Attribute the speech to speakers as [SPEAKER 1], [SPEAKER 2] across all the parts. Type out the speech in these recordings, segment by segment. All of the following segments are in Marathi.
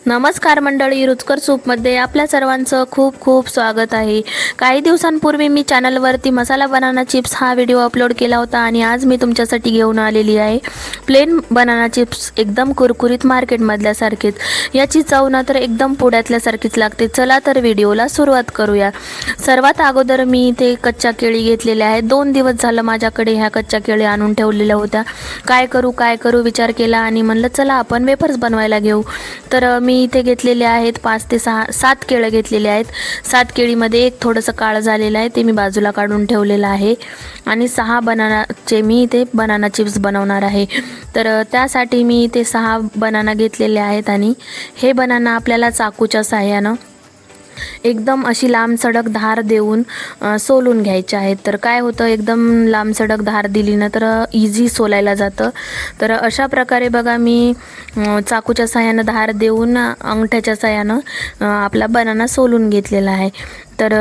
[SPEAKER 1] नमस्कार मंडळी, रुचकर सूपमध्ये आपल्या सर्वांचं खूप खूप स्वागत आहे. काही दिवसांपूर्वी मी चॅनलवरती मसाला बनाना चिप्स हा व्हिडिओ अपलोड केला होता आणि आज मी तुमच्यासाठी घेऊन आलेली आहे प्लेन बनाना चिप्स. एकदम कुरकुरीत मार्केटमधल्यासारखेच. याची चव ना तर एकदम पुड्यातल्यासारखीच लागते. चला तर व्हिडिओला सुरुवात करूया. सर्वात अगोदर मी इथे कच्च्या केळी घेतलेल्या आहेत. 2 दिवस झालं माझ्याकडे ह्या कच्च्या केळी आणून ठेवलेल्या होत्या. काय करू विचार केला आणि म्हणलं चला आपण वेफर्स बनवायला घेऊ. तर मी इथे घेतलेले आहेत 5 ते 7 केळं घेतलेले आहेत. 7 केळीमध्ये एक थोडंसं काळं झालेलं आहे, ते मी बाजूला काढून ठेवलेलं आहे. आणि 6 बनानाचे मी इथे बनाना चिप्स बनवणार आहे. तर त्यासाठी मी इथे 6 बनाना घेतलेले आहेत आणि हे बनाना आपल्याला चाकूच्या साहाय्यानं एकदम अशी लांबसडक धार देऊन सोलून घ्यायचे आहेत. तर काय होतं, एकदम लांबसडक धार दिली ना तर इझी सोलायला जातं. तर अशा प्रकारे बघा मी चाकूच्या साहाय्यानं धार देऊन अंगठ्याच्या साहाय्यानं आपला बनाना सोलून घेतलेला आहे. तर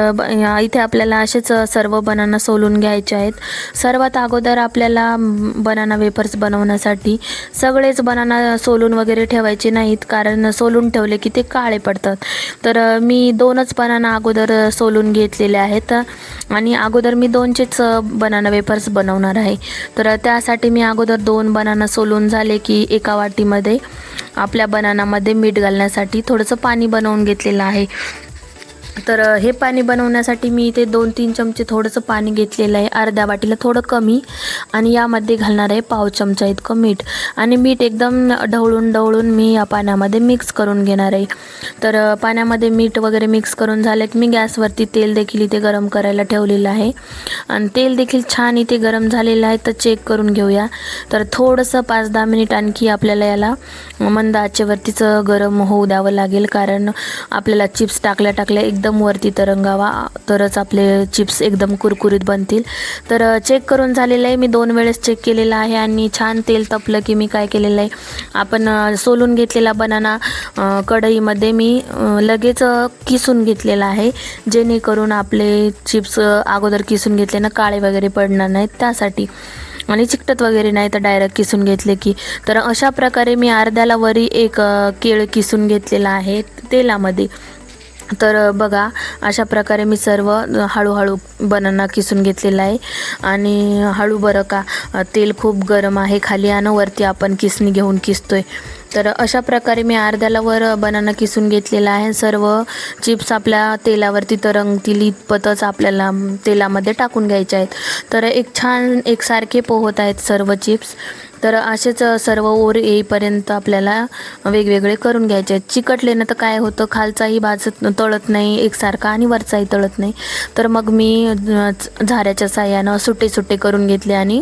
[SPEAKER 1] इथे आपल्याला असेच सर्व बनाना सोलून घ्यायचे आहेत. सर्वात अगोदर आपल्याला बनाना वेफर्स बनवण्यासाठी सगळेच बनाना सोलून वगैरे ठेवायचे नाहीत, कारण सोलून ठेवले की ते काळे पडतात. तर मी 2च बनाना अगोदर सोलून घेतलेले आहेत आणि अगोदर मी 2चेच बनाना वेफर्स बनवणार आहे. तर त्यासाठी मी अगोदर 2 बनाना सोलून झाले की एका वाटीमध्ये आपल्या बनानामध्ये मीठ घालण्यासाठी थोडंसं पाणी बनवून घेतलेलं आहे. तर हे पाणी बनवण्यासाठी मी इथे 2-3 चमचे थोडंसं पाणी घेतलेलं आहे, अर्ध्या वाटीला थोडं कमी. आणि यामध्ये घालणार आहे पाव चमचा इतकं मीठ. आणि मीठ एकदम ढवळून मी या पाण्यामध्ये मिक्स करून घेणार आहे. तर पाण्यामध्ये मीठ वगैरे मिक्स करून झालं की मी गॅसवरती तेल देखील इथे गरम करायला ठेवलेलं आहे. आणि तेल देखील छान इथे गरम झालेलं आहे, तर चेक करून घेऊया. तर थोडंसं 5-10 मिनिट आणखी आपल्याला याला मंद आचेवरतीच गरम होऊ द्यावं लागेल, कारण आपल्याला चिप्स टाकल्या एकदम वरती तरंगावा, तरच आपले चिप्स एकदम कुरकुरीत बनतील. तर चेक करून झालेलं आहे, मी 2 वेळेस चेक केलेलं आहे. आणि छान तेल तपलं की मी काय केलेलं आहे, आपण सोलून घेतलेला बनाना कढईमध्ये मी लगेच किसून घेतलेला आहे, जेणेकरून आपले चिप्स अगोदर किसून घेतले ना काळे वगैरे पडणार नाहीत त्यासाठी, आणि चिकटत वगैरे नाही तर डायरेक्ट किसून घेतले की. तर अशा प्रकारे मी अर्ध्याला वरी एक केळ किसून घेतलेला आहे तेलामध्ये. तर बघा अशा प्रकारे मी सर्व हळूहळू बनाना किसून घेतलेला आहे. आणि हळू बरं का, तेल खूप गरम आहे खाली आणि वरती आपण किसणी घेऊन किसतोय. तर अशा प्रकारे मी अर्ध्याला वर बनाना किसून घेतलेला आहे. सर्व चिप्स आपल्या तेलावरती तरंगतील इतपतच आपल्याला तेलामध्ये टाकून घ्यायचे आहेत. तर एक छान एकसारखे पोहत आहेत सर्व चिप्स. तर असेच सर्व ओर येईपर्यंत आपल्याला वेगवेगळे करून घ्यायचे आहेत. चिकटले ना तर काय होतं, खालचाही तळत नाही एकसारखा आणि वरचाही तळत नाही. तर मग मी झाऱ्याच्या साह्यानं सुटे करून घेतले आणि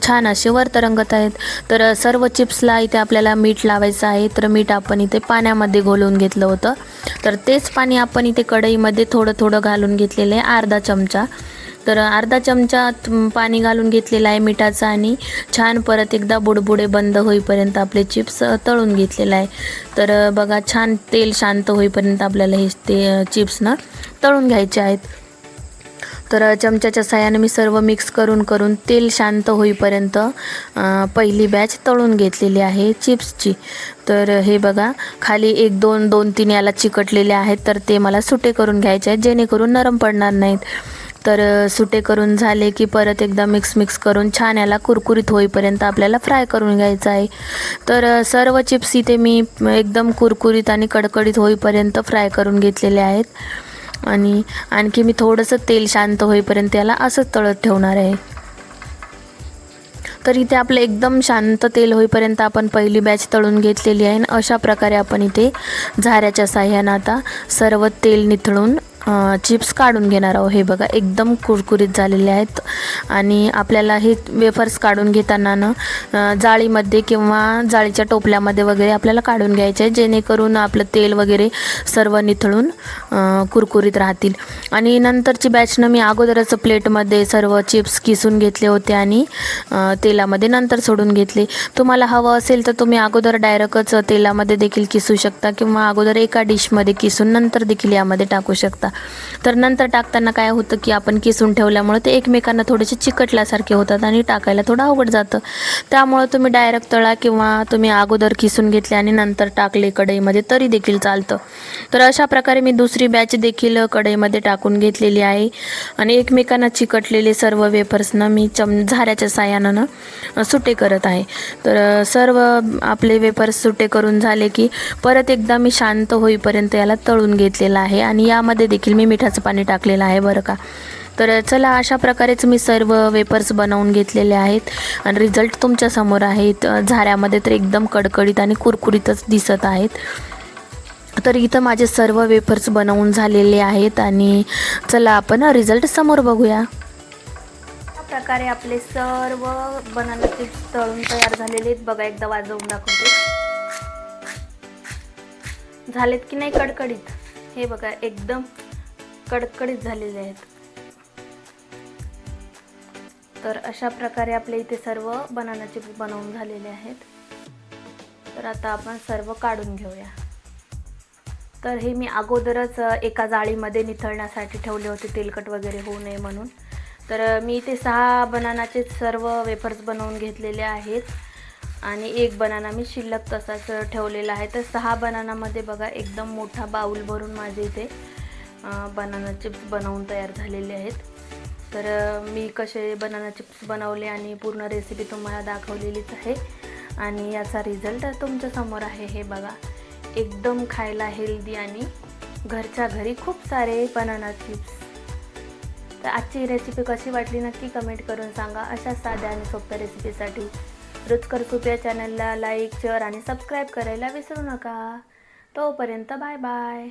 [SPEAKER 1] छान असे वर तरंगत आहेत. तर सर्व चिप्सला इथे आपल्याला मीठ लावायचं आहे. तर मीठ आपण इथे पाण्यामध्ये घोलवून घेतलं होतं. तर तेच पाणी आपण इथे कढईमध्ये थोडं घालून घेतलेलं आहे, अर्धा चमचा. तर अर्धा चमचा पाणी घालून घेतलेलं आहे मिठाचं आणि छान परत एकदा बुडबुडे बंद होईपर्यंत आपले चिप्स तळून घेतलेलं आहे. तर बघा छान तेल शांत होईपर्यंत आपल्याला हे ते चिप्स ना तळून घ्यायचे आहेत. तर चमच्याच्या साहाय्याने मी सर्व मिक्स करून तेल शांत होईपर्यंत पहिली बॅच तळून घेतलेली आहे चिप्सची. तर हे बघा खाली 1-2-2-3 याला चिकटलेले आहेत, तर ते मला सुटे करून घ्यायचे आहेत, जेणेकरून नरम पडणार नाहीत. तर सुटे करून झाले की परत एकदा मिक्स करून छान याला कुरकुरीत होईपर्यंत आपल्याला फ्राय करून घ्यायचं आहे. तर सर्व चिप्स इथे मी एकदम कुरकुरीत आणि कडकडीत होईपर्यंत फ्राय करून घेतलेले आहेत. आणि आणखी मी थोडंसं तेल शांत होईपर्यंत याला असंच तळत ठेवणार आहे. तर इथे आपलं एकदम शांत तेल होईपर्यंत आपण पहिली बॅच तळून घेतलेली आहे. अशा प्रकारे आपण इथे झाऱ्याच्या साह्यानं आता सर्व तेल निथळून चिप्स काढून घेणार आहोत. हे बघा एकदम कुरकुरीत झालेले आहेत. आणि आपल्याला हे वेफर्स काढून घेताना ना जाळीमध्ये किंवा जाळीच्या टोपल्यामध्ये वगैरे आपल्याला काढून घ्यायचे आहे, जेणेकरून आपलं तेल वगैरे सर्व निथळून कुरकुरीत राहतील. आणि नंतरची बॅचनं मी अगोदरच प्लेटमध्ये सर्व चिप्स किसून घेतले होते आणि तेलामध्ये नंतर सोडून घेतले. तुम्हाला हवं असेल तर तुम्ही अगोदर डायरेक्टच तेलामध्ये देखील किसू शकता किंवा अगोदर एका डिशमध्ये किसून नंतर देखील यामध्ये टाकू शकता. तर नंतर टाकताना काय होतं की आपण किसून ठेवल्यामुळे ते एकमेकांना थोडेसे चिकटल्यासारखे होतात आणि टाकायला थोडं अवघड जातं. त्यामुळे तुम्ही डायरेक्ट तळा किंवा तुम्ही अगोदर किसून घेतले आणि नंतर टाकले कढईमध्ये तरी देखील चालतं. तर अशा प्रकारे मी दुसरी बॅच देखील कढईमध्ये टाकून घेतलेली आहे आणि एकमेकांना चिकटलेले सर्व वेफर्सना मी झाऱ्याच्या साहाय्यानं सुटे करत आहे. तर सर्व आपले वेफर्स सुटे करून झाले की परत एकदा मी शांत होईपर्यंत याला तळून घेतलेलं आहे आणि यामध्ये देखील मी मिठाचं पाणी टाकलेलं आहे बरं का. तर चला अशा प्रकारेच मी सर्व वेफर्स बनवून घेतलेले आहेत आणि रिझल्ट तुमच्यासमोर आहेत. झाऱ्यामध्ये तर एकदम कडकडीत आणि कुरकुरीतच दिसत आहेत. तर इथं माझे सर्व वेफर्स बनवून झालेले आहेत आणि चला आपण रिझल्ट समोर बघूया. अशा प्रकारे आपले सर्व बनाना चिप्स तळून तयार झालेले आहेत. बघा एकदा वाजवून दाखवते. झालेत की नाही कडकडीत? हे बघा एकदम कडकडीत झालेले आहेत. तर अशा प्रकारे आपल्या इथे सर्व बनाना चिप्स बनवून झालेले आहेत. तर आता आपण सर्व काढून घेऊया. तर हे मी अगोदरच एका जाळीमध्ये निथळण्यासाठी ठेवले होते तेलकट वगैरे होऊ नये म्हणून. तर मी इथे 6 बनानाचे सर्व वेफर्स बनवून घेतलेले आहेत आणि एक बनाना मी शिल्लक तसाच ठेवलेला आहे. तर 6 बनानामध्ये बघा एकदम मोठा बाउल भरून माझे इथे बनाना चिप्स बनवून तयार झालेले आहेत. तर मी कसे बनाना चिप्स बनवले आणि पूर्ण रेसिपी तुम्हाला दाखवलेलीच आहे आणि याचा रिझल्ट तुमच्यासमोर आहे. हे बघा एकदम खायला हेल्दी आणि घरच्या घरी खूप सारे बनाना चिप्स. तर आजची रेसिपी कशी वाटली नक्की कमेंट करून सांगा. अशा साध्या आणि सोप्या रेसिपीसाठी रुचकर सूप या चॅनलला लाईक, शेअर आणि सबस्क्राईब करायला विसरू नका. तोपर्यंत बाय बाय.